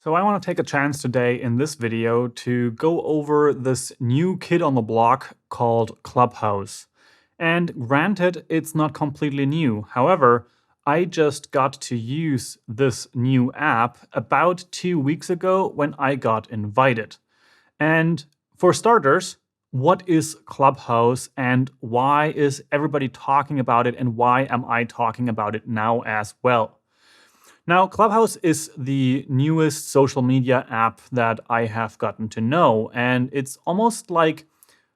So I want to take a chance today in this video to go over this new kid on the block called Clubhouse. And granted, it's not completely new. However, I just got to use this new app about 2 weeks ago when I got invited. And for starters, what is Clubhouse and why is everybody talking about it and why am I talking about it now as well? Now, Clubhouse is the newest social media app that I have gotten to know, and it's almost like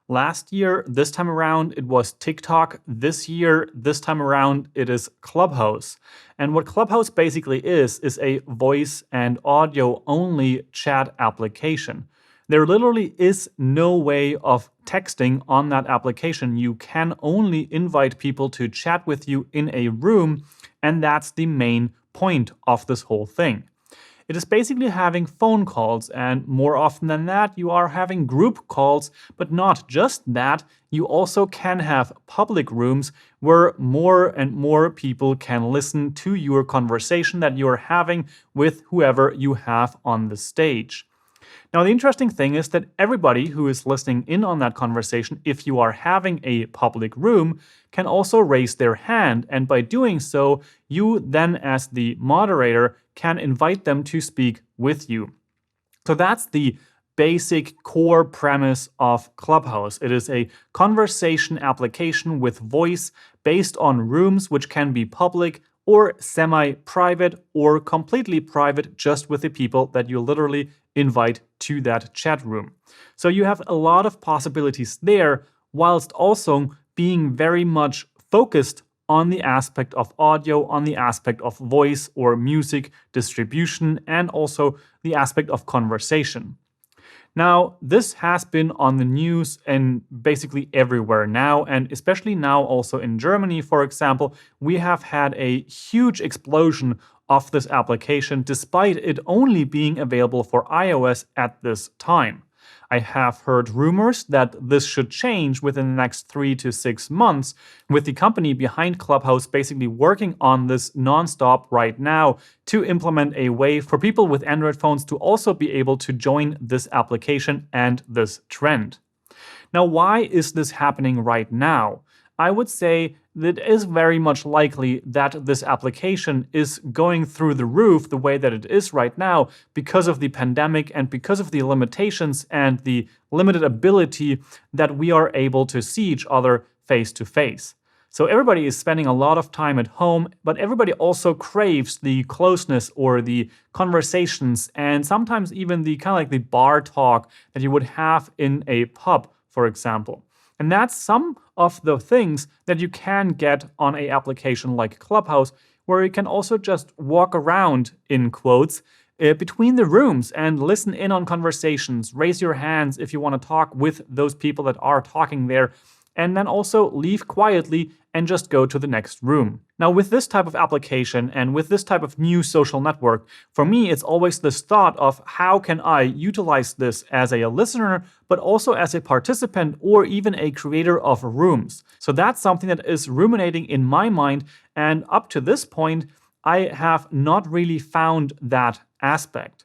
last year, this time around, it was TikTok. This year, this time around, it is Clubhouse. And what Clubhouse basically is a voice and audio only chat application. There literally is no way of texting on that application. You can only invite people to chat with you in a room, and that's the main point of this whole thing. It is basically having phone calls, and more often than that, you are having group calls, but not just that, you also can have public rooms where more and more people can listen to your conversation that you're having with whoever you have on the stage. Now, the interesting thing is that everybody who is listening in on that conversation, if you are having a public room, can also raise their hand. And by doing so, you then, as the moderator, can invite them to speak with you. So that's the basic core premise of Clubhouse. It is a conversation application with voice based on rooms which can be public or semi-private or completely private, just with the people that you literally invite to that chat room. So you have a lot of possibilities there, whilst also being very much focused on the aspect of audio, on the aspect of voice or music distribution, and also the aspect of conversation. Now, this has been on the news and basically everywhere now, and especially now also in Germany, for example, we have had a huge explosion of this application despite it only being available for iOS at this time. I have heard rumors that this should change within the next 3 to 6 months, with the company behind Clubhouse basically working on this nonstop right now to implement a way for people with Android phones to also be able to join this application and this trend. Now, why is this happening right now? I would say that it is very much likely that this application is going through the roof the way that it is right now because of the pandemic and because of the limitations and the limited ability that we are able to see each other face to face. So everybody is spending a lot of time at home, but everybody also craves the closeness or the conversations and sometimes even the kind of like the bar talk that you would have in a pub, for example. And that's some of the things that you can get on an application like Clubhouse, where you can also just walk around, in quotes, between the rooms and listen in on conversations, raise your hands if you want to talk with those people that are talking there, and then also leave quietly and just go to the next room. Now, with this type of application and with this type of new social network, for me, it's always this thought of how can I utilize this as a listener, but also as a participant or even a creator of rooms. So that's something that is ruminating in my mind. And up to this point, I have not really found that aspect.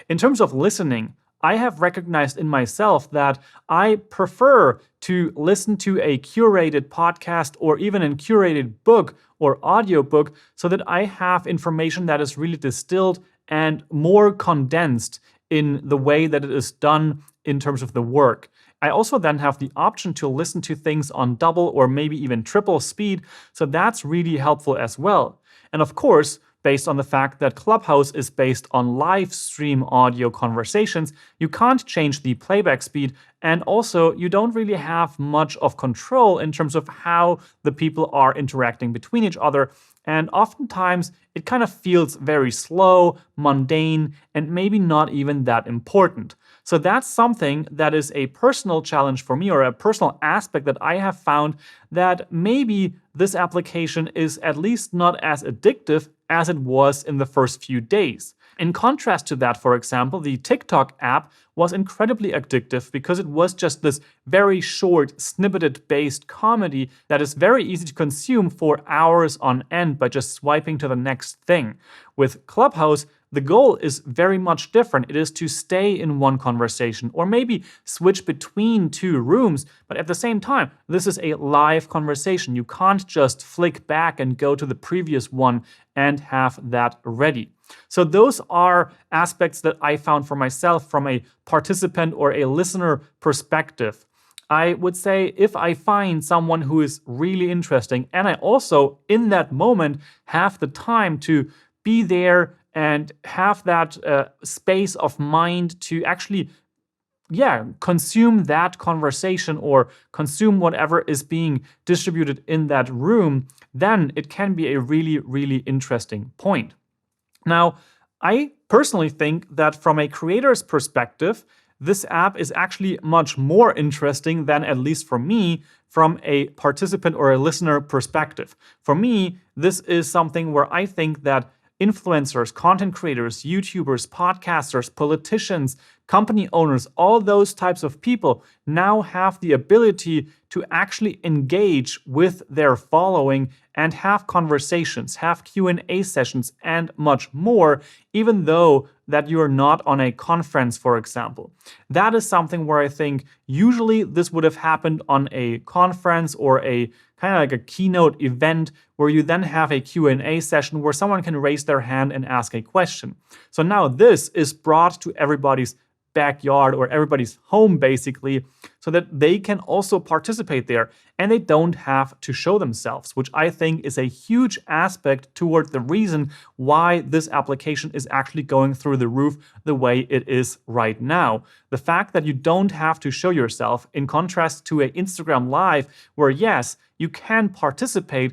In terms of listening, I have recognized in myself that I prefer to listen to a curated podcast or even a curated book or audiobook so that I have information that is really distilled and more condensed in the way that it is done in terms of the work. I also then have the option to listen to things on double or maybe even triple speed, so that's really helpful as well. And of course, based on the fact that Clubhouse is based on live stream audio conversations, you can't change the playback speed, and also you don't really have much of control in terms of how the people are interacting between each other. And oftentimes it kind of feels very slow, mundane, and maybe not even that important. So that's something that is a personal challenge for me, or a personal aspect that I have found that maybe this application is at least not as addictive as it was in the first few days. In contrast to that, for example, the TikTok app was incredibly addictive because it was just this very short, snippeted-based comedy that is very easy to consume for hours on end by just swiping to the next thing. With Clubhouse, the goal is very much different. It is to stay in one conversation or maybe switch between two rooms. But at the same time, this is a live conversation. You can't just flick back and go to the previous one and have that ready. So those are aspects that I found for myself from a participant or a listener perspective. I would say if I find someone who is really interesting and I also in that moment have the time to be there and have that space of mind to actually consume that conversation or consume whatever is being distributed in that room, then it can be a really, really interesting point. Now, I personally think that from a creator's perspective, this app is actually much more interesting than, at least for me, from a participant or a listener perspective. For me, this is something where I think that influencers, content creators, YouTubers, podcasters, politicians, company owners, all those types of people now have the ability to actually engage with their following and have conversations, have Q&A sessions, and much more, even though that you're not on a conference, for example. That is something where I think usually this would have happened on a conference or a kind of like a keynote event where you then have a Q&A session where someone can raise their hand and ask a question. So now this is brought to everybody's backyard or everybody's home basically, so that they can also participate there and they don't have to show themselves, which I think is a huge aspect toward the reason why this application is actually going through the roof the way it is right now. The fact that you don't have to show yourself, in contrast to an Instagram Live, where yes, you can participate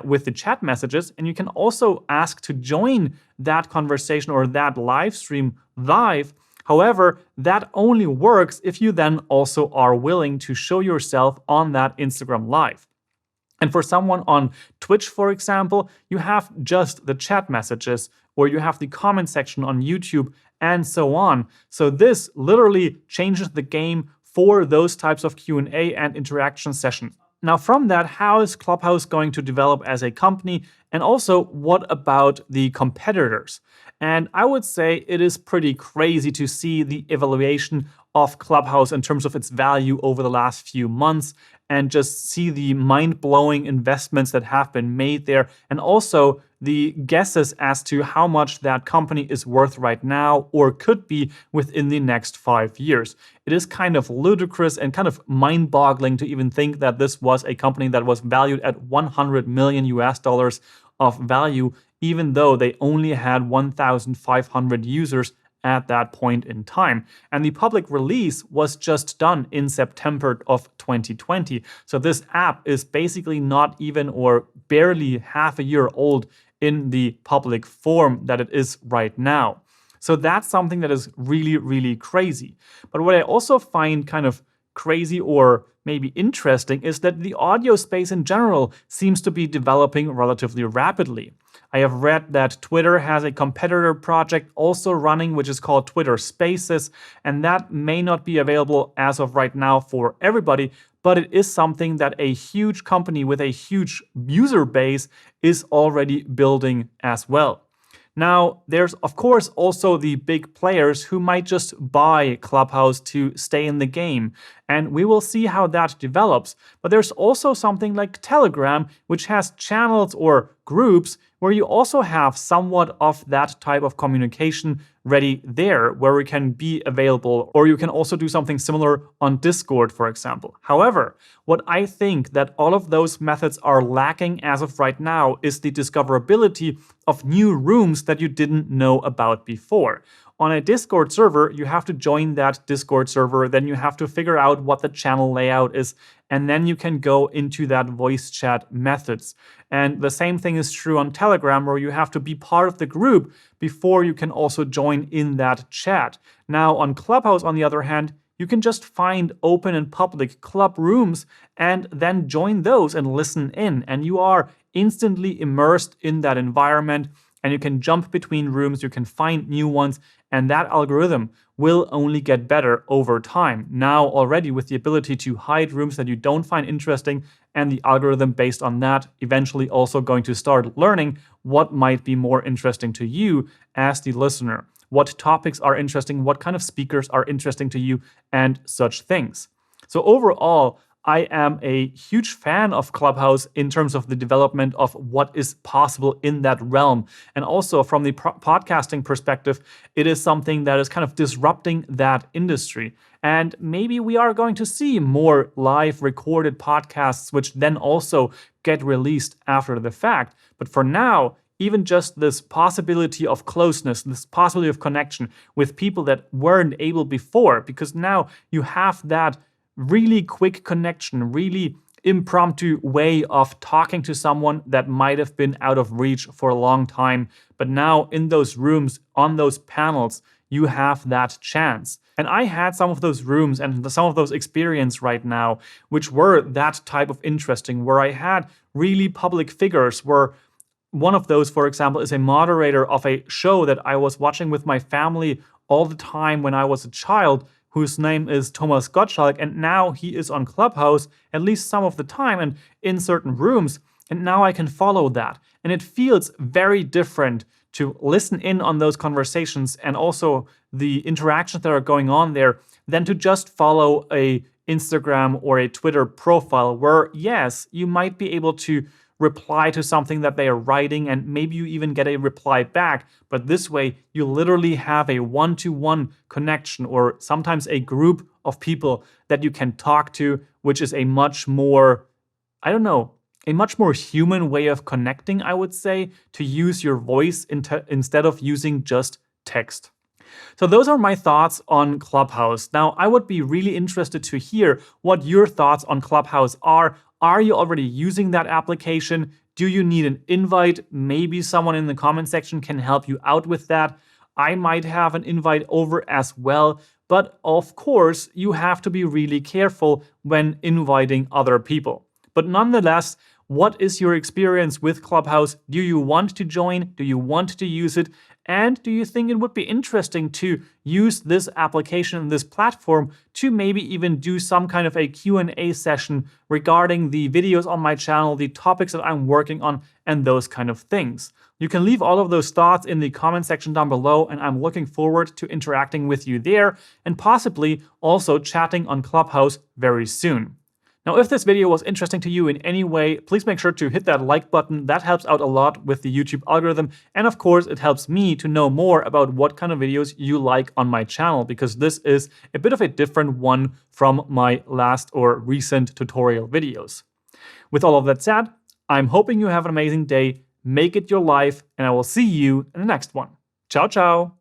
with the chat messages and you can also ask to join that conversation or that live stream live. However, that only works if you then also are willing to show yourself on that Instagram Live. And for someone on Twitch, for example, you have just the chat messages, or you have the comment section on YouTube, and so on. So this literally changes the game for those types of Q&A and interaction sessions. Now from that, how is Clubhouse going to develop as a company? And also, what about the competitors? And I would say it is pretty crazy to see the evaluation of Clubhouse in terms of its value over the last few months and just see the mind-blowing investments that have been made there, and also the guesses as to how much that company is worth right now or could be within the next 5 years. It is kind of ludicrous and kind of mind-boggling to even think that this was a company that was valued at 100 million US dollars of value, even though they only had 1,500 users at that point in time. And the public release was just done in September of 2020. So this app is basically not even or barely half a year old in the public form that it is right now. So that's something that is really, really crazy. But what I also find kind of crazy or maybe interesting is that the audio space in general seems to be developing relatively rapidly. I have read that Twitter has a competitor project also running, which is called Twitter Spaces, and that may not be available as of right now for everybody, but it is something that a huge company with a huge user base is already building as well. Now, there's of course also the big players who might just buy Clubhouse to stay in the game, and we will see how that develops. But there's also something like Telegram, which has channels or groups where you also have somewhat of that type of communication ready there, where we can be available, or you can also do something similar on Discord, for example. However, what I think that all of those methods are lacking as of right now is the discoverability of new rooms that you didn't know about before. On a Discord server, you have to join that Discord server, then you have to figure out what the channel layout is, and then you can go into that voice chat methods. And the same thing is true on Telegram, where you have to be part of the group before you can also join in that chat. Now on Clubhouse, on the other hand, you can just find open and public club rooms and then join those and listen in, and you are instantly immersed in that environment. and you can jump between rooms, you can find new ones, and that algorithm will only get better over time. Now already with the ability to hide rooms that you don't find interesting, and the algorithm based on that eventually also going to start learning what might be more interesting to you as the listener. What topics are interesting, what kind of speakers are interesting to you, and such things. So overall, I am a huge fan of Clubhouse in terms of the development of what is possible in that realm. And also from the podcasting perspective, it is something that is kind of disrupting that industry. And maybe we are going to see more live recorded podcasts, which then also get released after the fact. But for now, even just this possibility of closeness, this possibility of connection with people that weren't able before, because now you have that really quick connection, really impromptu way of talking to someone that might have been out of reach for a long time. But now in those rooms, on those panels, you have that chance. And I had some of those rooms and some of those experiences right now, which were that type of interesting, where I had really public figures, where one of those, for example, is a moderator of a show that I was watching with my family all the time when I was a child, whose name is Thomas Gottschalk, and now he is on Clubhouse, at least some of the time, and in certain rooms, and now I can follow that. And it feels very different to listen in on those conversations and also the interactions that are going on there than to just follow a Instagram or a Twitter profile where, yes, you might be able to reply to something that they are writing, and maybe you even get a reply back. But this way, you literally have a one-to-one connection, or sometimes a group of people that you can talk to, which is a much more, a much more human way of connecting, I would say, to use your voice instead of using just text. So those are my thoughts on Clubhouse. Now, I would be really interested to hear what your thoughts on Clubhouse are. Are you already using that application? Do you need an invite? Maybe someone in the comment section can help you out with that. I might have an invite over as well. But of course, you have to be really careful when inviting other people. But nonetheless, what is your experience with Clubhouse? Do you want to join? Do you want to use it? And do you think it would be interesting to use this application, this platform, to maybe even do some kind of a Q&A session regarding the videos on my channel, the topics that I'm working on, and those kind of things? You can leave all of those thoughts in the comment section down below, and I'm looking forward to interacting with you there and possibly also chatting on Clubhouse very soon. Now, if this video was interesting to you in any way, please make sure to hit that like button. That helps out a lot with the YouTube algorithm. And of course, it helps me to know more about what kind of videos you like on my channel, because this is a bit of a different one from my last or recent tutorial videos. With all of that said, I'm hoping you have an amazing day. Make it your life, and I will see you in the next one. Ciao, ciao.